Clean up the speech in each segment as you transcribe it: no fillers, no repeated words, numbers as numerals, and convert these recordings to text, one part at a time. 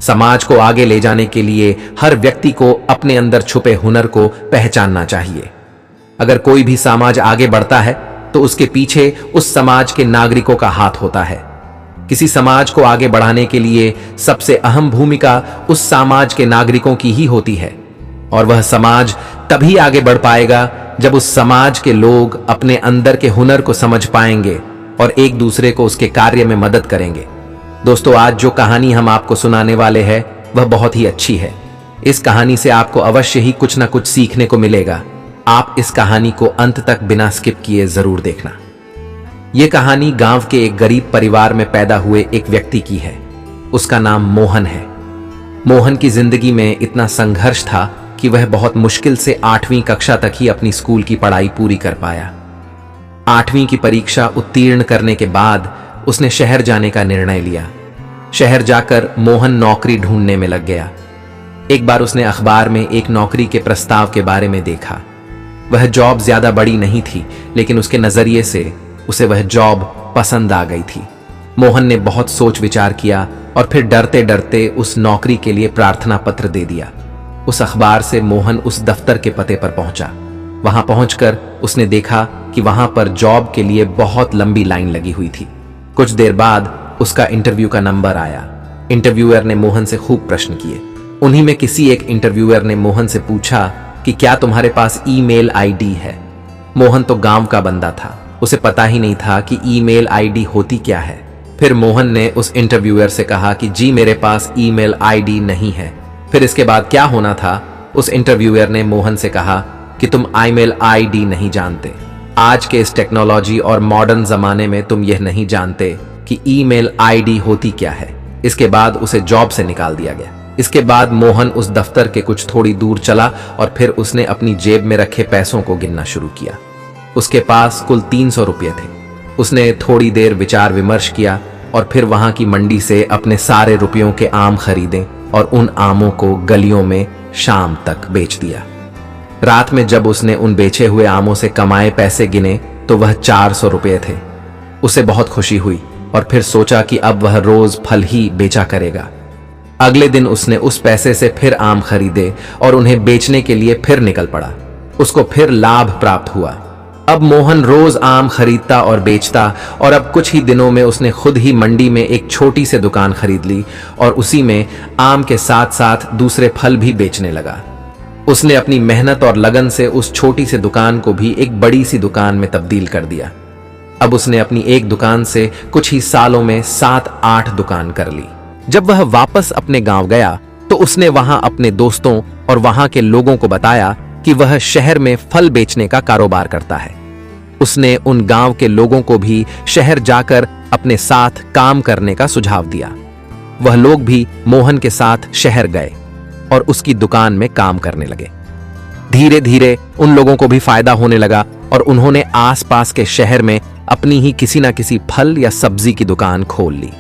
समाज को आगे ले जाने के लिए हर व्यक्ति को अपने अंदर छुपे हुनर को पहचानना चाहिए। अगर कोई भी समाज आगे बढ़ता है तो उसके पीछे उस समाज के नागरिकों का हाथ होता है। किसी समाज को आगे बढ़ाने के लिए सबसे अहम भूमिका उस समाज के नागरिकों की ही होती है, और वह समाज तभी आगे बढ़ पाएगा जब उस समाज के लोग अपने अंदर के हुनर को समझ पाएंगे और एक दूसरे को उसके कार्य में मदद करेंगे। दोस्तों, आज जो कहानी हम आपको सुनाने वाले हैं वह बहुत ही अच्छी है। इस कहानी से आपको अवश्य ही कुछ ना कुछ सीखने को मिलेगा। आप इस कहानी को अंत तक बिना स्किप किए जरूर देखना। यह कहानी गांव के एक गरीब परिवार में पैदा हुए एक व्यक्ति की है। उसका नाम मोहन है। मोहन की जिंदगी में इतना संघर्ष था कि वह बहुत मुश्किल से 8वीं कक्षा तक ही अपनी स्कूल की पढ़ाई पूरी कर पाया। 8वीं की परीक्षा उत्तीर्ण करने के बाद उसने शहर जाने का निर्णय लिया। शहर जाकर मोहन नौकरी ढूंढने में लग गया। एक बार उसने अखबार में एक नौकरी के प्रस्ताव के बारे में देखा। वह जॉब ज्यादा बड़ी नहीं थी, लेकिन उसके नजरिए से उसे वह जॉब पसंद आ गई थी। मोहन ने बहुत सोच विचार किया और फिर डरते डरते उस नौकरी के लिए प्रार्थना पत्र दे दिया। उस अखबार से मोहन उस दफ्तर के पते पर पहुंचा। वहां पहुंचकर उसने देखा कि वहां पर जॉब के लिए बहुत लंबी लाइन लगी हुई थी। कुछ देर बाद उसका इंटरव्यू का नंबर आया। इंटरव्यूअर ने मोहन से खूब प्रश्न किए। उन्हीं में किसी एक इंटरव्यूअर ने मोहन से पूछा कि क्या तुम्हारे पास ईमेल आईडी है। मोहन तो गांव का बंदा था, उसे पता ही नहीं था कि ईमेल आईडी होती क्या है। फिर मोहन ने उस इंटरव्यूअर से कहा कि जी मेरे पास ईमेल आईडी नहीं है। फिर इसके बाद क्या होना था, उस इंटरव्यूअर ने मोहन से कहा कि तुम ईमेल आईडी नहीं जानते। आज के इस टेक्नोलॉजी और मॉडर्न जमाने में तुम यह नहीं जानते कि ईमेल आईडी होती क्या है। इसके बाद उसे जॉब से निकाल दिया गया। इसके बाद मोहन उस दफ्तर के कुछ थोड़ी दूर चला और फिर उसने अपनी जेब में रखे पैसों को गिनना शुरू किया। उसके पास कुल 300 रुपये थे। उसने थोड़ी देर विचार विमर्श किया और फिर वहां की मंडी से अपने सारे रुपयों के आम खरीदे और उन आमों को गलियों में शाम तक बेच दिया। रात में जब उसने उन बेचे हुए आमों से कमाए पैसे गिने तो वह 400 रुपये थे। उसे बहुत खुशी हुई और फिर सोचा कि अब वह रोज फल ही बेचा करेगा। अगले दिन उसने उस पैसे से फिर आम खरीदे और उन्हें बेचने के लिए फिर निकल पड़ा। उसको फिर लाभ प्राप्त हुआ। अब मोहन रोज आम खरीदता और बेचता और अब कुछ ही दिनों में उसने खुद ही मंडी में एक छोटी सी दुकान खरीद ली और उसी में आम के साथ साथ दूसरे फल भी बेचने लगा। उसने अपनी मेहनत और लगन से उस छोटी सी दुकान को भी एक बड़ी सी दुकान में तब्दील कर दिया। अब उसने अपनी एक दुकान से कुछ ही सालों में 7-8 दुकान कर ली। जब वह वापस अपने गांव गया तो उसने वहां अपने दोस्तों और वहां के लोगों को बताया कि वह शहर में फल बेचने का कारोबार करता है। उसने उन गांव के लोगों को भी शहर जाकर अपने साथ काम करने का सुझाव दिया। वह लोग भी मोहन के साथ शहर गए और उसकी दुकान में काम करने लगे। धीरे धीरे उन लोगों को भी फायदा होने लगा और उन्होंने आसपास के शहर में अपनी ही किसी ना किसी फल या सब्जी की दुकान खोल ली।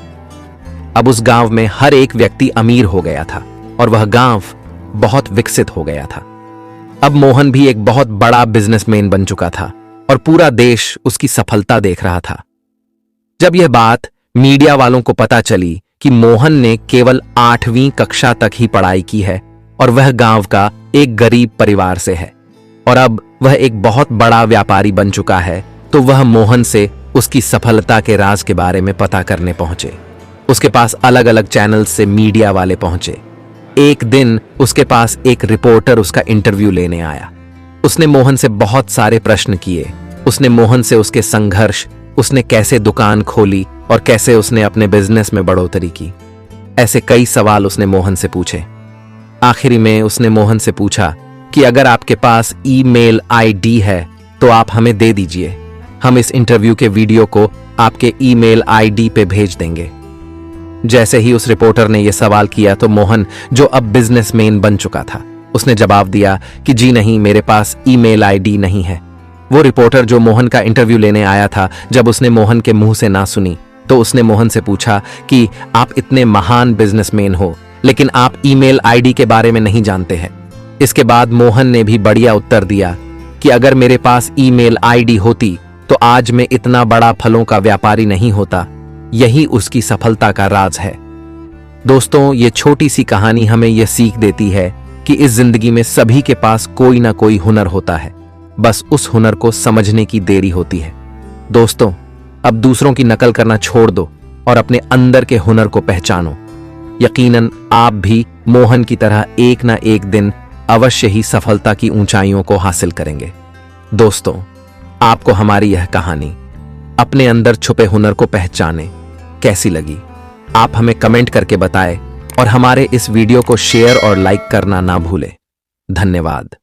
अब उस गांव में हर एक व्यक्ति अमीर हो गया था और वह गांव बहुत विकसित हो गया था। अब मोहन भी एक बहुत बड़ा बिजनेसमैन बन चुका था और पूरा देश उसकी सफलता देख रहा था। जब यह बात मीडिया वालों को पता चली कि मोहन ने केवल 8वीं कक्षा तक ही पढ़ाई की है और वह गांव का एक गरीब परिवार से है और अब वह एक बहुत बड़ा व्यापारी बन चुका है, तो वह मोहन से उसकी सफलता के राज के बारे में पता करने पहुंचे। उसके पास अलग अलग चैनल से मीडिया वाले पहुंचे। एक दिन उसके पास एक रिपोर्टर उसका इंटरव्यू लेने आया। उसने मोहन से बहुत सारे प्रश्न किए। उसने मोहन से उसके संघर्ष, उसने कैसे दुकान खोली और कैसे उसने अपने बिजनेस में बढ़ोतरी की, ऐसे कई सवाल उसने मोहन से पूछे। आखिरी में उसने मोहन से पूछा कि अगर आपके पास ईमेल आईडी है तो आप हमें दे दीजिए। हम इस इंटरव्यू के वीडियो को आपके ईमेल आईडी पे भेज देंगे। जैसे ही उस रिपोर्टर ने यह सवाल किया तो मोहन, जो अब बिजनेसमैन बन चुका था, उसने जवाब दिया कि जी नहीं, मेरे पास ईमेल आईडी नहीं है। वो रिपोर्टर जो मोहन का इंटरव्यू लेने आया था, जब उसने मोहन के मुंह से ना सुनी तो उसने मोहन से पूछा कि आप इतने महान बिजनेसमैन हो लेकिन आप ईमेल आईडी के बारे में नहीं जानते हैं। इसके बाद मोहन ने भी बढ़िया उत्तर दिया कि अगर मेरे पास ईमेल आईडी होती तो आज मैं इतना बड़ा फलों का व्यापारी नहीं होता। यही उसकी सफलता का राज है। दोस्तों, ये छोटी सी कहानी हमें यह सीख देती है कि इस जिंदगी में सभी के पास कोई ना कोई हुनर होता है, बस उस हुनर को समझने की देरी होती है। दोस्तों, अब दूसरों की नकल करना छोड़ दो और अपने अंदर के हुनर को पहचानो। यकीनन आप भी मोहन की तरह एक ना एक दिन अवश्य ही सफलता की ऊंचाइयों को हासिल करेंगे। दोस्तों, आपको हमारी यह कहानी अपने अंदर छुपे हुनर को पहचाने कैसी लगी, आप हमें कमेंट करके बताएं और हमारे इस वीडियो को शेयर और लाइक करना ना भूलें। धन्यवाद।